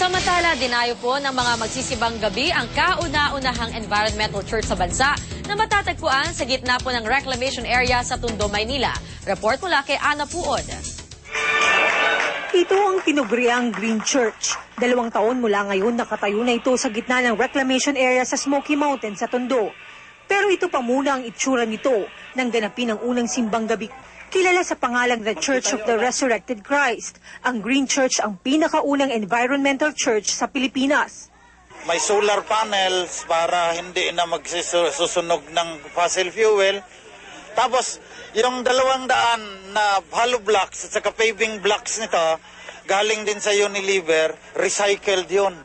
Samantala, dinayo po ng mga magsisibang gabi ang kauna-unahang environmental church sa bansa na matatagpuan sa gitna po ng reclamation area sa Tondo, Maynila. Report mula kay Ana Puod. Ito ang tinugriang Green Church. 2 taon mula ngayon nakatayo na ito sa gitna ng reclamation area sa Smoky Mountain sa Tondo. Pero ito pa muna ang itsura nito nang ganapin ang unang simbang gabi. Kilala sa pangalang The Church of the Resurrected Christ, ang Green Church ang pinakaunang environmental church sa Pilipinas. May solar panels para hindi na magsusunog ng fossil fuel. Tapos, yung 200 na hollow blocks at saka paving blocks nito, galing din sa Unilever, recycled yun.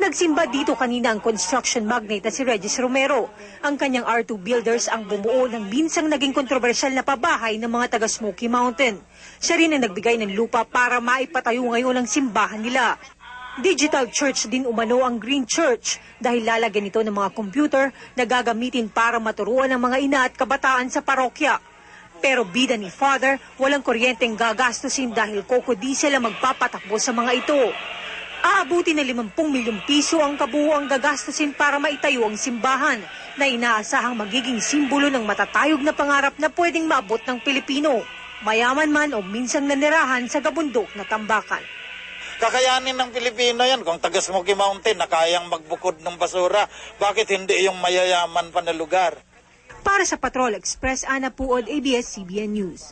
Nagsimba dito kanina ang construction magnate na si Regis Romero. Ang kanyang R2 Builders ang bumuo ng minsang naging kontrobersyal na pabahay ng mga taga Smoky Mountain. Siya rin ang nagbigay ng lupa para maipatayo ngayon ang simbahan nila. Digital church din umano ang Green Church dahil lalagyan ito ng mga computer na gagamitin para maturuan ang mga ina at kabataan sa parokya. Pero bida ni Father, walang kuryenteng gagastusin dahil coco diesel ang magpapatakbo sa mga ito. Aabuti na 50 milyong piso ang kabuuang gagastusin para maitayo ang simbahan na inaasahang magiging simbolo ng matatayog na pangarap na pwedeng maabot ng Pilipino, mayaman man o minsang nanirahan sa gabundok na tambakan. Kakayanin ng Pilipino yan kung taga Smoky Mountain na kayang magbukod ng basura. Bakit hindi yung mayayaman pa na lugar? Para sa Patrol Express, Ana Puod, ABS-CBN News.